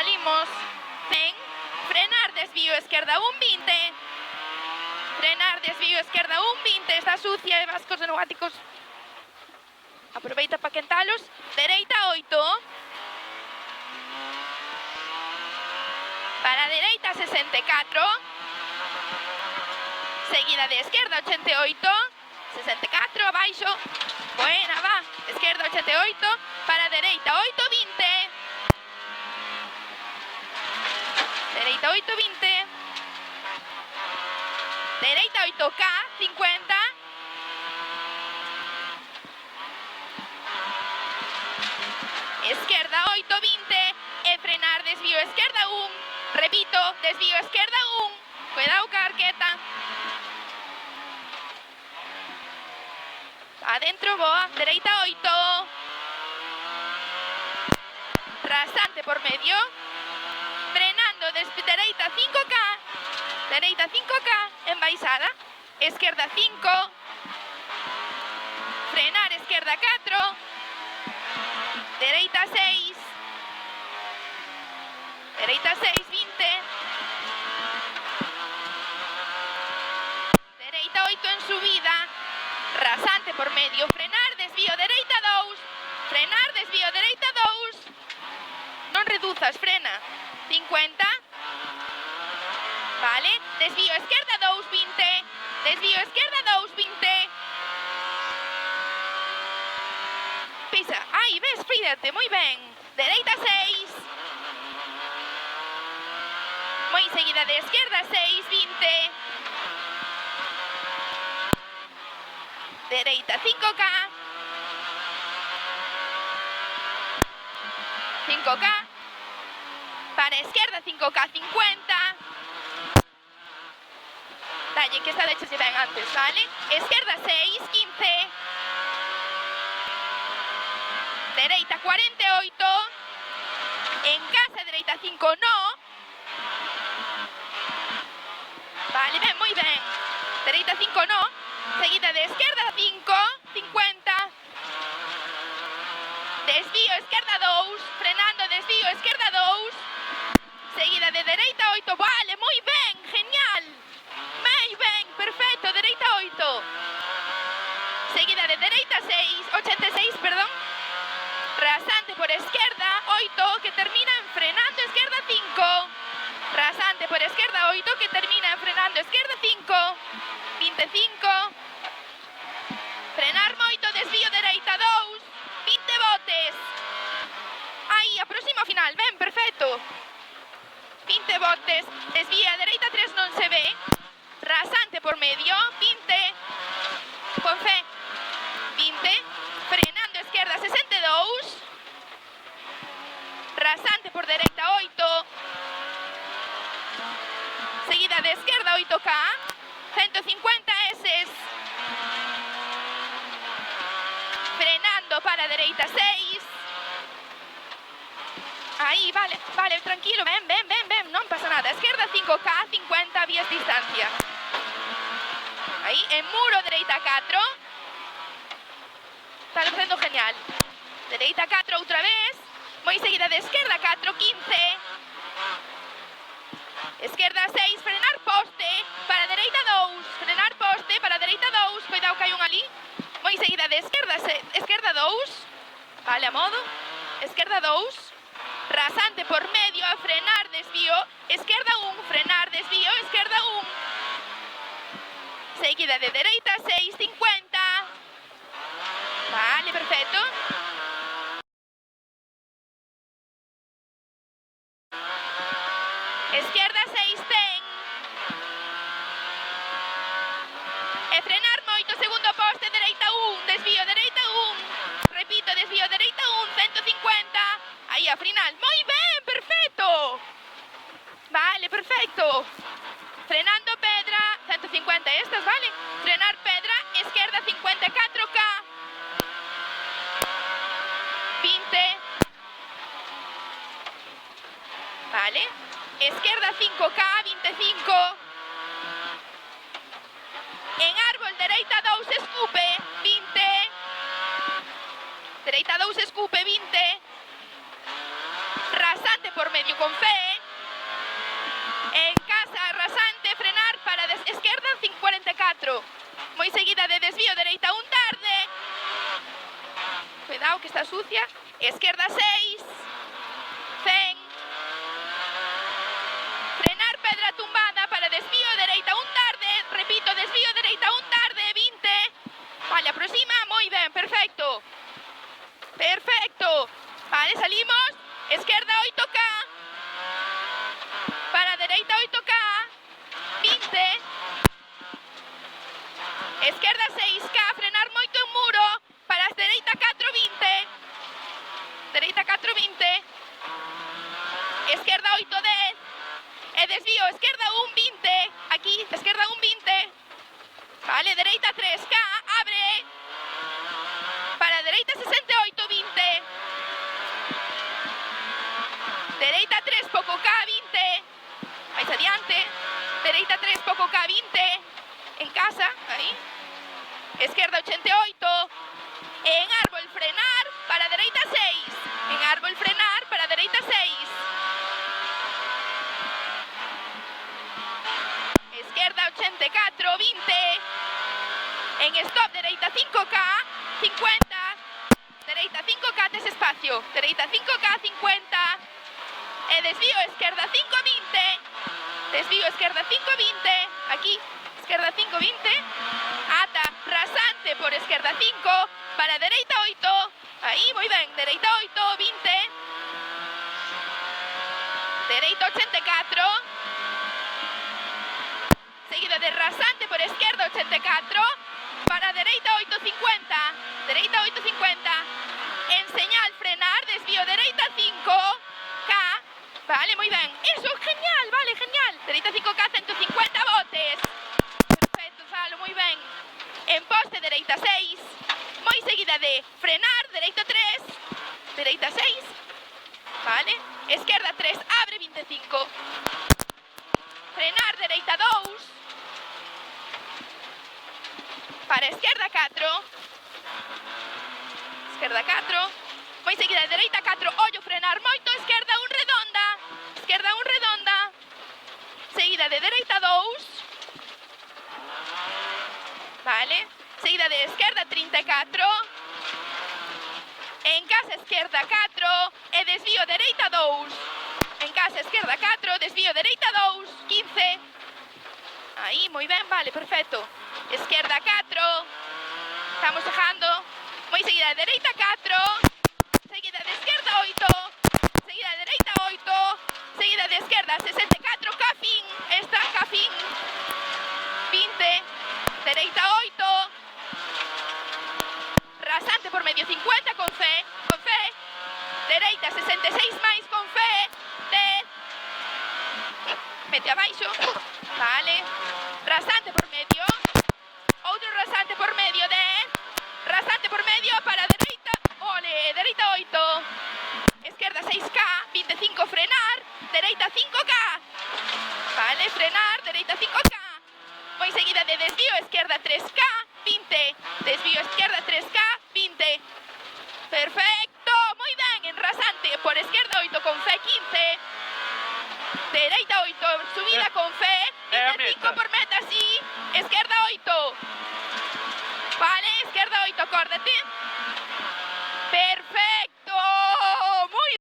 salimos. Ven, frenar, desvío, esquerda, 1,20. Frenar, desvío, esquerda, 1,20. Está sucia, vascos de neumáticos. Aproveita para quentalos. Dereita, 8. Para dereita, 64. Seguida de esquerda, 88. 64, abaixo. Buena, va. Esquerda, 88. Para dereita, 8,20. Dereita, 8,20. Dereita, 8K, 50. Esquerda, 8,20. E frenar, desvío, esquerda, 1. Repito, desvío, esquerda, 1. Cuidado, carqueta. Adentro, boa. Dereita, 8. Rasante por medio. Frenando, dereita, 5K. Dereita, 5K. Envaisada. Esquerda, 5. Frenar, esquerda, 4. Dereita, 6. Dereita, 6, 20. Dereita, 8 en subida. Rasante por medio. Frenar, desvío, dereita, 2. Frenar, desvío, dereita, 2. Non reduzas, frena. 50. Vale. Desvío, esquerda, 2, 20. Desvío, esquerda, 2, 20. Pisa. Ai, ves, fíjate, moi ben. Dereita, 6. Moi seguida de esquerda, 6, 20. Dereita, 5K. 5K. Para esquerda, 5K, 50. Dalle, que esta de hecho se ven antes, ¿vale? Esquerda, 6, 15. Dereita, 48. En casa, dereita, 5, no. Vale, ben, moi ben. Dereita, 5, no. Seguida de esquerda, 5, 50. Desvío, esquerda, 2. Frenando, desvío, esquerda, 2. Seguida de dereita, 8. Vale, moi ben, genial. Moi ben, perfecto, dereita, 8. Seguida de dereita, 6, 86, perdón. Rasante por esquerda, 8, que termina en frenando, esquerda, 5. Rasante por esquerda, 8, que termina en frenando, esquerda, 5. 25. Frenar moito, desvío, dereita, 2. 20 botes. Aí, aproxima ao final, ben, perfecto. 20 botes. Desvía, dereita, 3, non se ve. Rasante por medio, 20. Con fe. 20. Frenando, esquerda, 62. Rasante por dereita, 8. Seguida de esquerda, 8K. 150 S. Frenando para dereita, 6. Ahí, vale, vale, tranquilo, ven, ven, ven, ven, non pasa nada. Esquerda, 5K, 50 vías distancia. Ahí, en muro, dereita, 4. Está haciendo genial. Dereita, 4, outra vez. Moi seguida de esquerda, 4, 15. Esquerda, 6, frenar, poste. Para dereita, 2. Frenar, poste, para dereita, 2. Cuidado que hai un ali. Moi seguida de esquerda, esquerda, 2. Vale, a modo. Esquerda, 2. Rasante por medio, a frenar, desvío. Esquerda, 1. Frenar, desvío. Esquerda, 1. Seguida de dereita, 6, 50. Vale, perfecto. Esquerda, 6, 10. E frenar moito, segundo poste, dereita, 1. Desvío, dereita, 1. Repito, desvío, dereita, 1. 150. Aí, a final. Moi ben, perfecto. Vale, perfecto. Frenando, pedra. 150 estas, vale. Frenar, pedra. Esquerda, 54K. 20. Vale. Esquerda, 5K, 25. En árbol, dereita, 2, escupe, 20. Dereita, 2, escupe, 20. Rasante por medio con fe. En casa, rasante, frenar para esquerda 44. Moi seguida de desvío, dereita un tarde. Cuidado que está sucia. Esquerda 6. 100. Frenar, pedra tumbada para desvío, dereita un tarde. Repito, desvío, dereita un tarde, 20. Vale, aproxima, moi ben, perfecto. Perfecto. Vale, salimos. Esquerda 8K. Para dereita 8K. 20. Esquerda 6K, frenar moito en muro. Para dereita 4, 20. Dereita 4, 20. Esquerda 8, 10. E desvío, esquerda 1, 20. Aquí, esquerda 1, 20. Vale, dereita 3K, abre. Para dereita 68, 20. Dereita 3, pouco K, 20. Máis adiante. Dereita 3, pouco K, 20. En casa, aí. Esquerda 88. En árbol, frenar. Para dereita 6. En árbol, frenar. Para dereita 6. Esquerda 84, 20. En stop, dereita 5K, 50. Dereita 5K, tes espacio. Dereita 5K, 50. E desvío, esquerda 5, 20. Desvío, esquerda 5, 20. Aquí, esquerda 5, 20. Ata, rasante por esquerda 5. Para dereita 8. Aí, moi ben. Dereita 8, 20. Dereita 84. Seguido de rasante por esquerda 84. Para dereita 850. Dereita 850. En señal frenar, desvío dereita 5K. Vale, moi ben. Eso, genial, vale, genial. Dereita 5K, 150 botes. Perfecto, Salo, moi ben. En poste, dereita 6. Moi seguida de frenar, dereita 3. Dereita 6. Vale. Esquerda 3, abre 25. Frenar, dereita 2. Para esquerda 4. Esquerda 4. Moi seguida de dereita 4. Ollo, frenar moito. Esquerda 1, redonda. Esquerda 1, redonda. Seguida de dereita 2. Vale. Seguida de esquerda 34. En casa esquerda 4. E desvío dereita 2. En casa esquerda 4. Desvío dereita 2. 15. Aí, moi ben, vale, perfecto. Esquerda 4. Estamos dejando. Moi seguida de dereita 4. Seguida de esquerda 8. Seguida de dereita 8. Seguida de esquerda 64. Cafín. Esta, cafín. 20. Dereita 8. Rasante por medio 50 con fe. Con fe. Dereita 66 máis con fe. 10. Mete abaixo. Vale. Rasante por medio. Outro rasante por medio, 10. Rasante por medio para dereita. Ole, dereita 8. Esquerda 6K, 25, frenar. Dereita 5K. Vale, frenar, dereita 5K. Moi seguida de desvío, esquerda 3K, 20. Desvío, esquerda 3K, 20. Perfecto, moi ben, en rasante por esquerda 8 con fe, 15. Dereita 8, subida con fe, 25 por meta, sí. Esquerda 8. Vale, esquerda 8, acórdate. Perfecto.